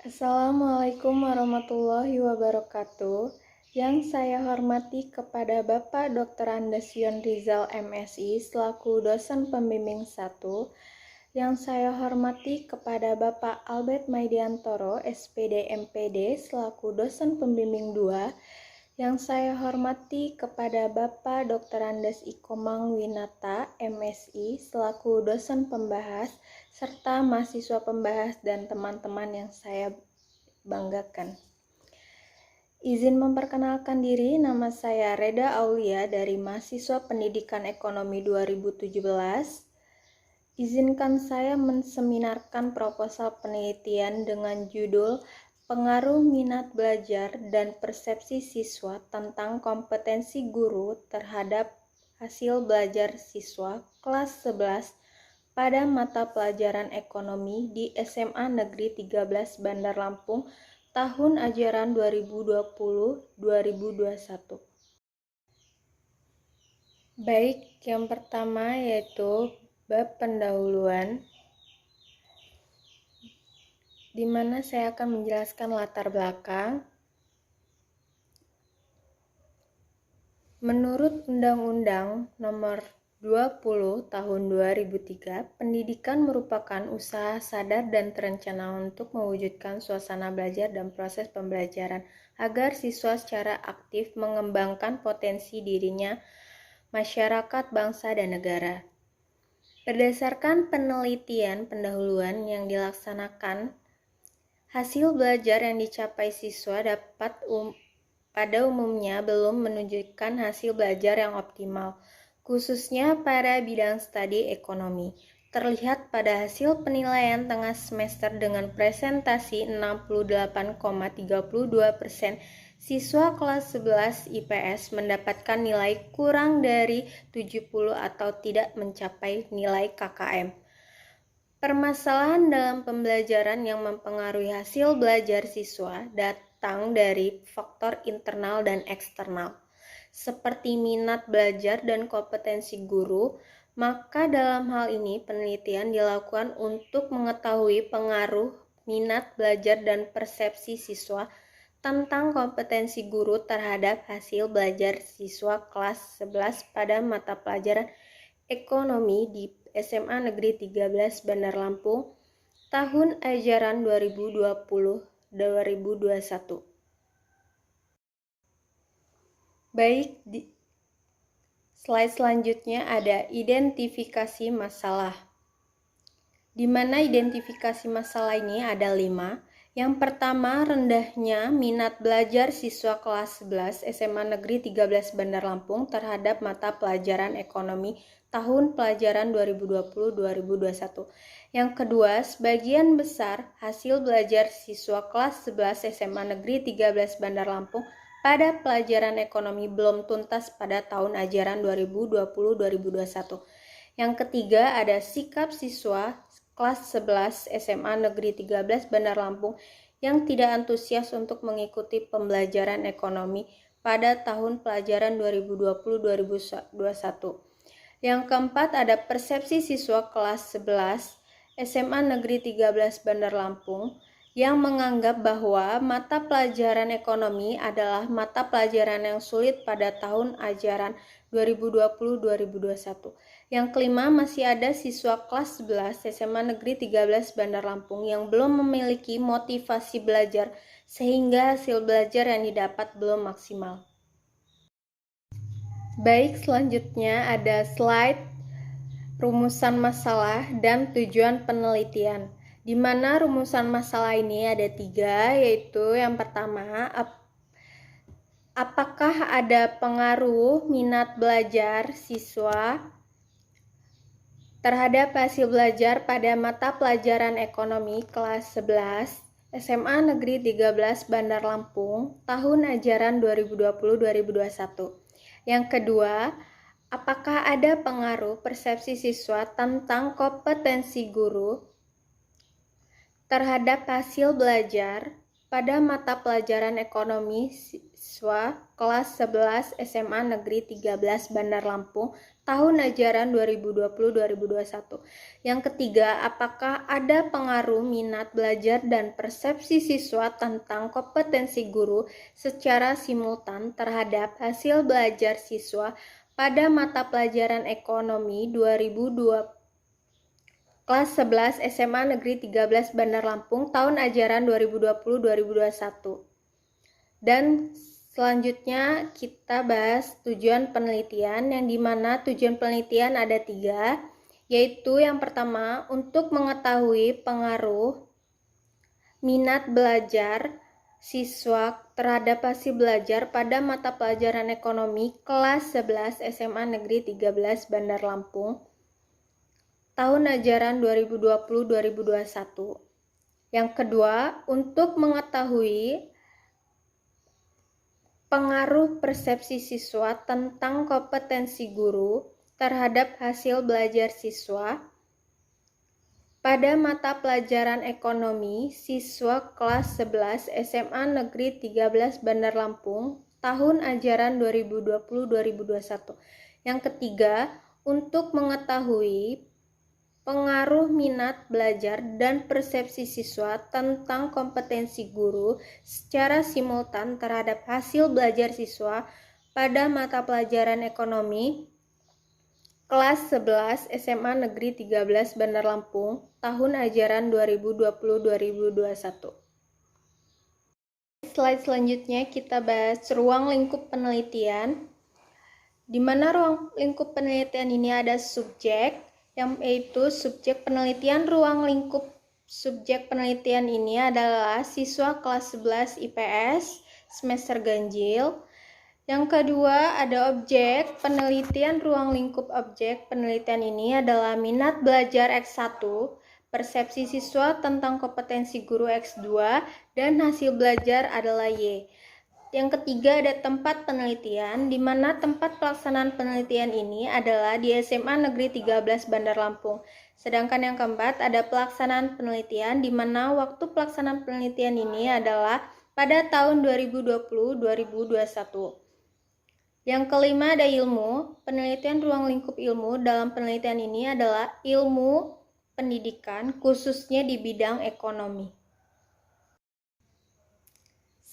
Assalamualaikum warahmatullahi wabarakatuh. Yang saya hormati kepada Bapak Dr. Andesyon Rizal MSI selaku dosen pembimbing 1. Yang saya hormati kepada Bapak Albert Maidiantoro SPD MPD selaku dosen pembimbing 2. Yang saya hormati kepada Bapak Dr. Andes Ikomang Winata MSI selaku dosen pembahas serta mahasiswa pembahas dan teman-teman yang saya banggakan. Izin memperkenalkan diri, nama saya Reda Aulia dari mahasiswa Pendidikan Ekonomi 2017. Izinkan saya menseminarkan proposal penelitian dengan judul Pengaruh Minat Belajar dan Persepsi Siswa tentang Kompetensi Guru terhadap Hasil Belajar Siswa kelas 11 pada mata pelajaran ekonomi di SMA Negeri 13 Bandar Lampung tahun ajaran 2020-2021. Baik, yang pertama yaitu bab pendahuluan, di mana saya akan menjelaskan latar belakang. Menurut Undang-Undang Nomor 20 Tahun 2003, pendidikan merupakan usaha sadar dan terencana untuk mewujudkan suasana belajar dan proses pembelajaran agar siswa secara aktif mengembangkan potensi dirinya, masyarakat, bangsa, dan negara. Berdasarkan penelitian pendahuluan yang dilaksanakan, hasil belajar yang dicapai siswa pada umumnya belum menunjukkan hasil belajar yang optimal, khususnya pada bidang studi ekonomi. Terlihat pada hasil penilaian tengah semester dengan presentasi 68,32%, siswa kelas 11 IPS mendapatkan nilai kurang dari 70 atau tidak mencapai nilai KKM. Permasalahan dalam pembelajaran yang mempengaruhi hasil belajar siswa datang dari faktor internal dan eksternal, seperti minat belajar dan kompetensi guru. Maka dalam hal ini penelitian dilakukan untuk mengetahui pengaruh minat belajar dan persepsi siswa tentang kompetensi guru terhadap hasil belajar siswa kelas 11 pada mata pelajaran ekonomi di SMA Negeri 13 Bandar Lampung tahun ajaran 2020-2021. Baik, di slide selanjutnya ada identifikasi masalah. Di mana identifikasi masalah ini ada 5. Yang pertama, rendahnya minat belajar siswa kelas 11 SMA Negeri 13 Bandar Lampung terhadap mata pelajaran ekonomi tahun pelajaran 2020-2021. Yang kedua, sebagian besar hasil belajar siswa kelas 11 SMA Negeri 13 Bandar Lampung pada pelajaran ekonomi belum tuntas pada tahun ajaran 2020-2021. Yang ketiga, ada sikap siswa kelas 11 SMA Negeri 13 Bandar Lampung yang tidak antusias untuk mengikuti pembelajaran ekonomi pada tahun pelajaran 2020-2021. Yang keempat, ada persepsi siswa kelas 11 SMA Negeri 13 Bandar Lampung yang menganggap bahwa mata pelajaran ekonomi adalah mata pelajaran yang sulit pada tahun ajaran 2020-2021. Yang kelima, masih ada siswa kelas 11 SMA Negeri 13 Bandar Lampung yang belum memiliki motivasi belajar sehingga hasil belajar yang didapat belum maksimal. Baik, selanjutnya ada slide rumusan masalah dan tujuan penelitian. Di mana rumusan masalah ini ada 3, yaitu yang pertama, apakah ada pengaruh minat belajar siswa terhadap hasil belajar pada mata pelajaran ekonomi kelas 11 SMA Negeri 13 Bandar Lampung tahun ajaran 2020-2021. Yang kedua, apakah ada pengaruh persepsi siswa tentang kompetensi guru terhadap hasil belajar pada mata pelajaran ekonomi siswa kelas 11 SMA Negeri 13 Bandar Lampung tahun ajaran 2020-2021. Yang ketiga, apakah ada pengaruh minat belajar dan persepsi siswa tentang kompetensi guru secara simultan terhadap hasil belajar siswa pada mata pelajaran ekonomi 2020 kelas 11 SMA Negeri 13 Bandar Lampung tahun ajaran 2020-2021. Dan selanjutnya kita bahas tujuan penelitian, yang dimana tujuan penelitian ada 3, yaitu yang pertama untuk mengetahui pengaruh minat belajar siswa terhadap hasil belajar pada mata pelajaran ekonomi kelas 11 SMA Negeri 13 Bandar Lampung tahun ajaran 2020-2021. Yang kedua, untuk mengetahui pengaruh persepsi siswa tentang kompetensi guru terhadap hasil belajar siswa pada mata pelajaran ekonomi siswa kelas 11 SMA Negeri 13 Bandar Lampung tahun ajaran 2020-2021. Yang ketiga, untuk mengetahui pengaruh minat belajar dan persepsi siswa tentang kompetensi guru secara simultan terhadap hasil belajar siswa pada mata pelajaran ekonomi kelas 11 SMA Negeri 13 Bandar Lampung tahun ajaran 2020-2021. Slide selanjutnya kita bahas ruang lingkup penelitian, di mana ruang lingkup penelitian ini ada subjek, yaitu subjek penelitian. Ruang lingkup subjek penelitian ini adalah siswa kelas 11 IPS semester ganjil. Yang kedua ada objek penelitian. Ruang lingkup objek penelitian ini adalah minat belajar X1, persepsi siswa tentang kompetensi guru X2, dan hasil belajar adalah Y. Yang ketiga ada tempat penelitian, di mana tempat pelaksanaan penelitian ini adalah di SMA Negeri 13 Bandar Lampung. Sedangkan yang keempat ada pelaksanaan penelitian, di mana waktu pelaksanaan penelitian ini adalah pada tahun 2020-2021. Yang kelima ada ilmu. Penelitian ruang lingkup ilmu dalam penelitian ini adalah ilmu pendidikan, khususnya di bidang ekonomi.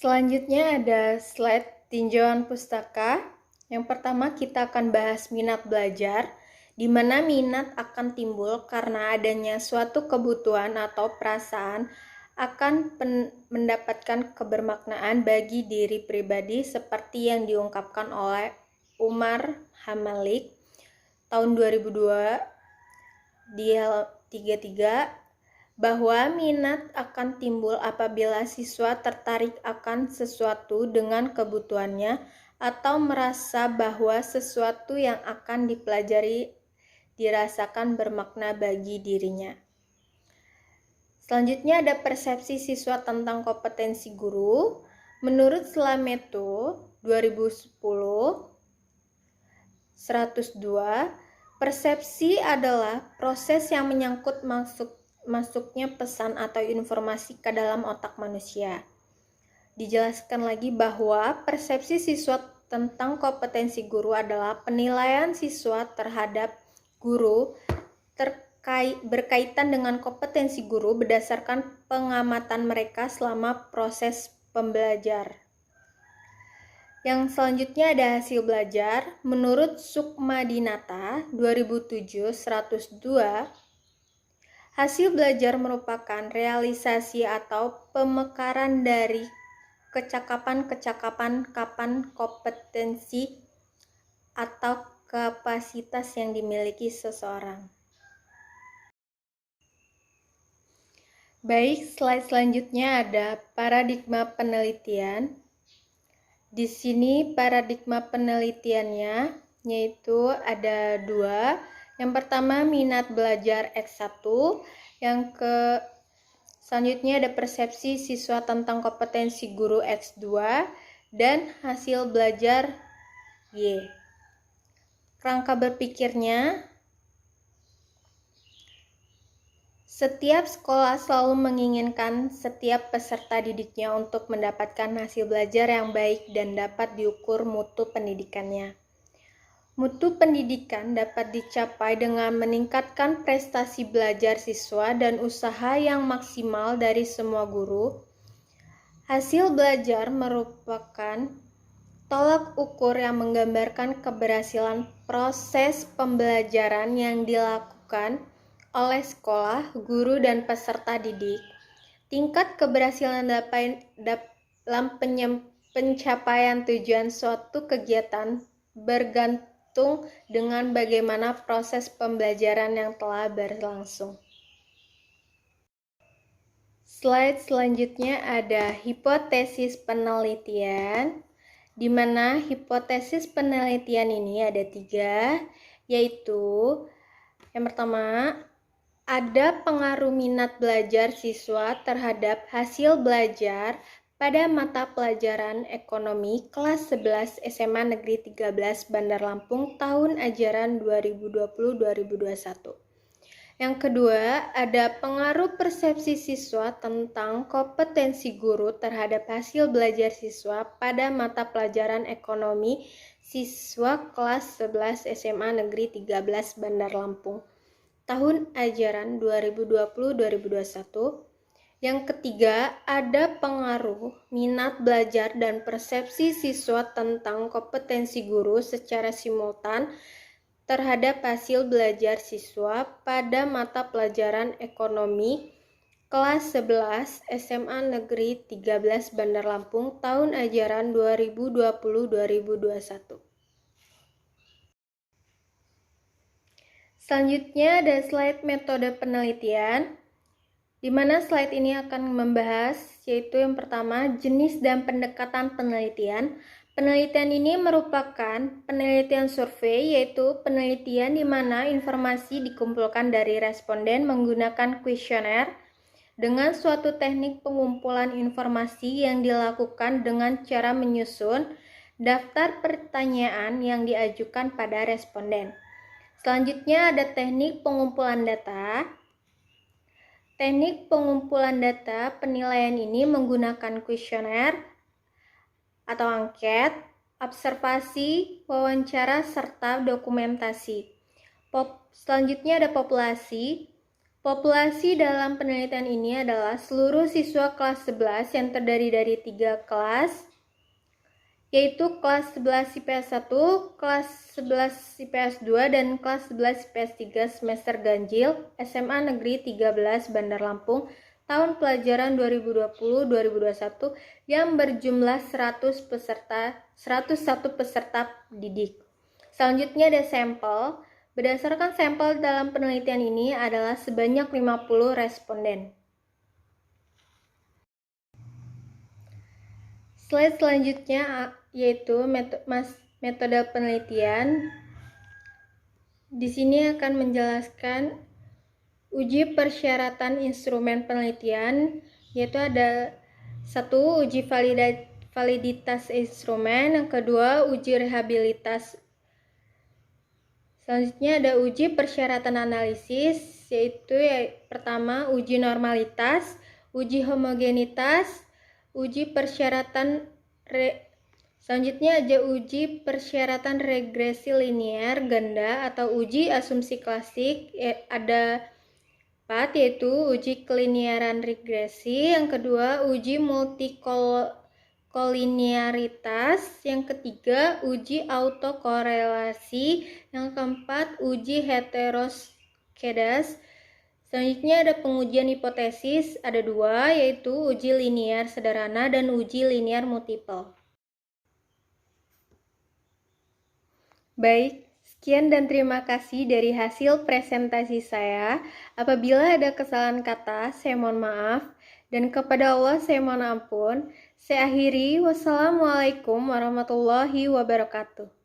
Selanjutnya ada slide tinjauan pustaka. Yang pertama kita akan bahas minat belajar, di mana minat akan timbul karena adanya suatu kebutuhan atau perasaan akan mendapatkan kebermaknaan bagi diri pribadi, seperti yang diungkapkan oleh Umar Hamalik tahun 2002 di halaman 33, bahwa minat akan timbul apabila siswa tertarik akan sesuatu dengan kebutuhannya atau merasa bahwa sesuatu yang akan dipelajari dirasakan bermakna bagi dirinya. Selanjutnya ada persepsi siswa tentang kompetensi guru. Menurut Slameto 2010 102, persepsi adalah proses yang menyangkut masuknya pesan atau informasi ke dalam otak manusia. Dijelaskan lagi bahwa persepsi siswa tentang kompetensi guru adalah penilaian siswa terhadap guru berkaitan dengan kompetensi guru berdasarkan pengamatan mereka selama proses pembelajar. Yang selanjutnya ada hasil belajar. Menurut Sukmadinata 2007 102, hasil belajar merupakan realisasi atau pemekaran dari kecakapan kompetensi atau kapasitas yang dimiliki seseorang. Baik, slide selanjutnya ada paradigma penelitian. Di sini paradigma penelitiannya yaitu ada 2. Yang pertama minat belajar X1, selanjutnya ada persepsi siswa tentang kompetensi guru X2, dan hasil belajar Y. Kerangka berpikirnya Setiap sekolah selalu menginginkan setiap peserta didiknya untuk mendapatkan hasil belajar yang baik dan dapat diukur mutu pendidikannya. Mutu pendidikan dapat dicapai dengan meningkatkan prestasi belajar siswa dan usaha yang maksimal dari semua guru. Hasil belajar merupakan tolak ukur yang menggambarkan keberhasilan proses pembelajaran yang dilakukan oleh sekolah, guru, dan peserta didik. Tingkat keberhasilan dalam pencapaian tujuan suatu kegiatan bergantung dengan bagaimana proses pembelajaran yang telah berlangsung. Slide selanjutnya ada hipotesis penelitian, di mana hipotesis penelitian ini ada 3, yaitu yang pertama, ada pengaruh minat belajar siswa terhadap hasil belajar pada mata pelajaran ekonomi kelas 11 SMA Negeri 13 Bandar Lampung tahun ajaran 2020-2021. Yang kedua, ada pengaruh persepsi siswa tentang kompetensi guru terhadap hasil belajar siswa pada mata pelajaran ekonomi siswa kelas 11 SMA Negeri 13 Bandar Lampung tahun ajaran 2020-2021. Yang ketiga, ada pengaruh minat belajar dan persepsi siswa tentang kompetensi guru secara simultan terhadap hasil belajar siswa pada mata pelajaran ekonomi kelas 11 SMA Negeri 13 Bandar Lampung tahun ajaran 2020-2021. Selanjutnya ada slide metode penelitian, di mana slide ini akan membahas yaitu yang pertama jenis dan pendekatan penelitian. Penelitian ini merupakan penelitian survei, yaitu penelitian di mana informasi dikumpulkan dari responden menggunakan kuesioner dengan suatu teknik pengumpulan informasi yang dilakukan dengan cara menyusun daftar pertanyaan yang diajukan pada responden. Selanjutnya ada teknik pengumpulan data. Teknik pengumpulan data penilaian ini menggunakan kuesioner atau angket, observasi, wawancara, serta dokumentasi. Selanjutnya ada populasi. Populasi dalam penelitian ini adalah seluruh siswa kelas 11 yang terdiri dari 3 kelas, yaitu kelas 11 IPS 1, kelas 11 IPS 2, dan kelas 11 IPS 3 semester ganjil SMA Negeri 13 Bandar Lampung tahun pelajaran 2020-2021 yang berjumlah 101 peserta didik. Selanjutnya ada sampel. Berdasarkan sampel dalam penelitian ini adalah sebanyak 50 responden. Slide selanjutnya yaitu metode penelitian. Di sini akan menjelaskan uji persyaratan instrumen penelitian, yaitu ada 1 uji validitas instrumen, yang kedua uji rehabilitas. Selanjutnya ada uji persyaratan analisis, yaitu pertama uji normalitas, uji homogenitas, uji persyaratan selanjutnya ada uji persyaratan regresi linear ganda atau uji asumsi klasik. Ada 4, yaitu uji kelinearan regresi, yang kedua uji multikolinearitas, yang ketiga uji autokorelasi, yang keempat uji heteroskedas. Selanjutnya ada pengujian hipotesis, ada 2, yaitu uji linear sederhana dan uji linear multiple. Baik, sekian dan terima kasih dari hasil presentasi saya. Apabila ada kesalahan kata, saya mohon maaf. Dan kepada Allah saya mohon ampun. Saya akhiri. Wassalamualaikum warahmatullahi wabarakatuh.